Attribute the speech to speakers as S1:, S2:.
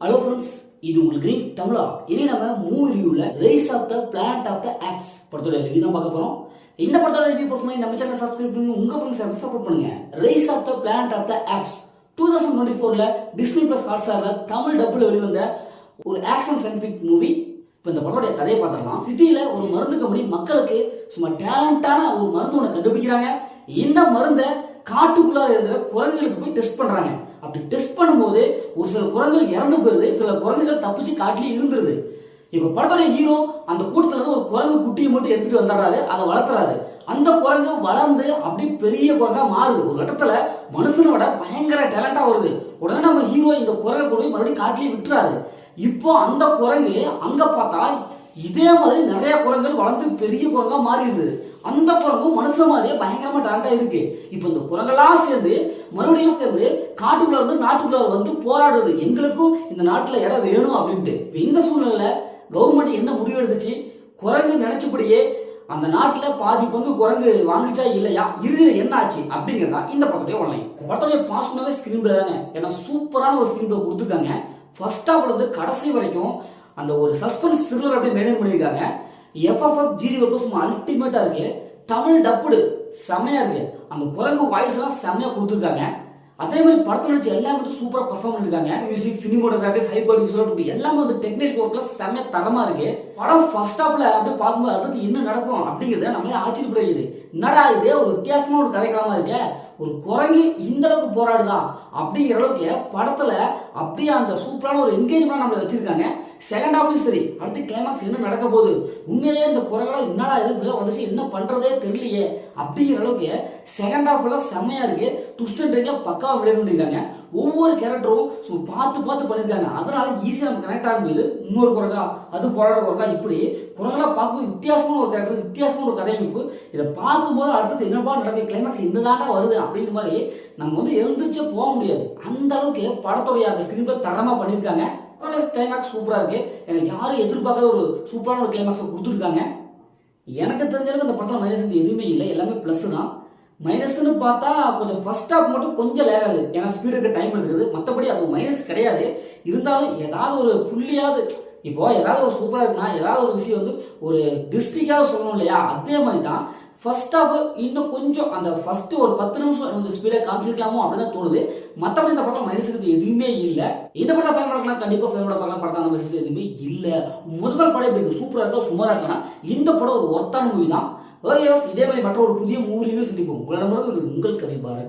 S1: Hello friends, இது உங்களுக்கு green தமிழா. இனி நம்ம மூவி ரிவ்யூல rise of the planet of the apes படத்தோட ரிவ்யூ தான் பார்க்க போறோம். இந்த படத்தோட ரிவ்யூ பொறுத்தவரை நம்ம சேனல் சப்ஸ்கிரைப் பண்ணி உங்க ஃப்ரெண்ட்ஸ் சப்போர்ட் பண்ணுங்க. Rise of the planet of the apes 2024ல டிஸ்னி பிளஸ் ஹாட்ஸ்டார்ல தமிழ் டப்புல வெளிவந்த ஒரு ஆக்ஷன் சயின்டிபிக் மூவி. இப்போ இந்த படத்தோட கதையை பார்த்துடலாம். சிட்டியில ஒரு மருந்து கம்பெனி மக்களுக்கு சும்மா டேலண்டான ஒரு மருந்து ஒன்று கண்டுபிடிக்கிறாங்க. இந்த மருந்தை காட்டுக்குள்ளார இருக்கிற குரங்குகளுக்கு போய் டெஸ்ட் பண்றாங்க. அப்படி டெஸ்ட் பண்ணும்போது ஒரு சில குரங்குகள் இறந்து போயிருது, சில குரங்குகள் தப்பிச்சு காட்டிலேயே இருந்துருது. இப்ப படத்தோட ஹீரோ அந்த கூட்டத்துல இருந்து ஒரு குரங்கு குட்டியை மட்டும் எடுத்துட்டு வந்துடுறாரு, அதை வளர்த்துறாரு. அந்த குரங்கு வளர்ந்து அப்படி பெரிய குரங்கா மாறுது. ஒரு கட்டத்துல மனுஷனோட பயங்கர டேலண்டா வருது. உடனே நம்ம ஹீரோ இந்த குரங்கை கொண்டு போய் மறுபடியும் காட்டிலேயே விட்டுறாரு. இப்போ அந்த குரங்கு அங்க பார்த்தா இதே மாதிரி நிறைய குரங்குகள் வளர்ந்து பெரிய குரங்கா மாறிடுது. அந்த குரங்கு மனுஷ மாதிரியே பயங்கரமா டேலண்டா இருக்கு. இப்போ இந்த குரங்கெல்லாம் சேர்ந்து மறுபடியும் சேர்ந்து காட்டுக்குள்ள இருந்து நாட்டுக்குள்ள வந்து போராடுது, எங்களுக்கும் இந்த நாட்டுல இடம் வேணும் அப்படின்ட்டு. இந்த சூழ்நிலை கவர்மெண்ட் என்ன முடிவு எடுத்துச்சு? குரங்கு நினைச்சபடியே அந்த நாட்டுல பாதி பங்கு குரங்கு வாங்கிச்சா இல்லையா, இறுதியில என்ன ஆச்சு அப்படிங்கிறதா இந்த படத்துடைய ஒன்லைன். படத்துடைய பாசிட்டிவாவே ஸ்கிரீன் பிளே தானே, ஏன்னா சூப்பரான ஒரு ஸ்கிரீன் பிளே கொடுத்துருக்காங்க. ஃபர்ஸ்ட் ஹாஃப்ல இருந்து கடைசி வரைக்கும் அந்த ஒரு சஸ்பென்ஸ் த்ரில்லர் அப்படியே மெயின்டைன் பண்ணியிருக்காங்க. எஃப்எஃப்எஃப் ஜிஜி சும்மா அல்டிமேட்டா இருக்கு. தமிழ் டப்புடு செமையா இருக்கு. அந்த குரங்கு வாய்ஸ் எல்லாம் செமையா கொடுத்துருக்காங்க. அதே மாதிரி படத்துல நடிச்ச எல்லாமே வந்து சூப்பரா பெர்ஃபார்ம் பண்ணிருக்காங்க. Music, cinematography, high quality visual எல்லாமே வந்து டெக்னிக்கல் ஒர்க்ல செமையா தரமா இருக்கு. படம் ஃபர்ஸ்ட் ஹாஃப்ல அப்படியே பார்க்கும்போது அடுத்து என்ன நடக்கும் அப்படிங்கறத நம்மளே ஆச்சரியப்பட வைக்குது. என்னடா இதே ஒரு வித்தியாசமா ஒரு கதைக்களமா இருக்க, ஒரு குரங்கு இந்த அளவுக்கு போராடுதா அப்படிங்கிற அளவுக்கு படத்துல அப்படியே அந்த சூப்பரான ஒரு என்கேஜ்மெண்ட் நம்மள வச்சிருக்காங்க. செகண்ட் ஹாஃப்லயும் சரி, அடுத்து கிளைமாக்ஸ் என்ன நடக்க போகுது, உண்மையிலேயே இந்த குரங்கெல்லாம் என்னடா இது இப்படிலாம் வந்துச்சு, என்ன பண்றதே தெரியலையே அப்படிங்கிற அளவுக்கு செகண்ட் ஹாஃப்ல செம்மையா இருக்கு. ட்விஸ்ட் அண்ட் டர்ன்ல பக்காவா விளையாடி பண்ணிருக்காங்க. ஒவ்வொரு கேரக்டரும் பார்த்து பார்த்து பண்ணிருக்காங்க. அதனால ஈஸியா நம்ம கனெக்ட் ஆகும்போது இன்னொரு குரங்கா அது போராடுற குரங்கா இப்படி குரங்கெல்லாம் பார்க்கும்போது வித்தியாசமான ஒரு கேரக்டர், வித்தியாசமான ஒரு கதையமைப்பு. இதை பார்க்கும்போது அடுத்தது என்னப்பா நடக்குது, கிளைமாக்ஸ் என்னதாண்டா வருது அப்படிங்கிற மாதிரி நம்ம வந்து எழுந்திரிச்சே போக முடியாது. அந்த அளவுக்கு படத்துடைய அந்த ஸ்கிரீன் பிளே தரமா பண்ணியிருக்காங்க. கிளைமாக்ஸ் சூப்பரா இருக்கு. எனக்கு யாரும் எதிர்பார்க்காத ஒரு சூப்பரான ஒரு கிளைமாக்ஸ் கொடுத்துருக்காங்க. எனக்கு தெரிஞ்சளவுக்கு அந்த படத்துல மைனஸ் எதுவுமே இல்லை, எல்லாமே பிளஸ் தான். மைனஸ்ன்னு பார்த்தா கொஞ்சம் ஃபர்ஸ்ட் ஹாஃப் மட்டும் கொஞ்சம் லேக் ஆகுது, ஏன்னா ஸ்பீடுக்கு டைம் எடுக்குது. மற்றபடி அது மைனஸ் கிடையாது. இருந்தாலும் ஏதாவது ஒரு புள்ளியாவது, இப்போ ஏதாவது ஒரு சூப்பராக இருக்குன்னா ஏதாவது ஒரு விஷயம் வந்து ஒரு டிஸ்ட்ரிக்டாக சொல்லணும் இல்லையா, அதே மாதிரி தான் ஃபர்ஸ்ட் ஹாஃப் இன்னும் கொஞ்சம் அந்த ஃபர்ஸ்ட் ஒரு 10 நிமிஷம் கொஞ்சம் ஸ்பீடாக காமிச்சிருக்கலாமோ அப்படின்னு தான் தோணுது. மற்றபடி இந்த படத்தில் மைனஸ் இருக்கிறது எதுவுமே இல்லை. இந்த படத்தை ஃபேன் பண்ணலாம், கண்டிப்பாக ஃபேனோட பார்க்கலாம். படத்தை மைனஸ் எதுவுமே இல்லை. முதல் படம் எப்படி சூப்பராக இருக்கலாம், சுமாராக இருக்கலாம். இந்த படம் ஒரு ஒர்த்தான மூவி தான். இதே மாதிரி மற்ற ஒரு புதிய மூவி ரிவ்யூ சந்திப்போம். உங்களிடமிருந்து உங்கள் கவி பாரதி.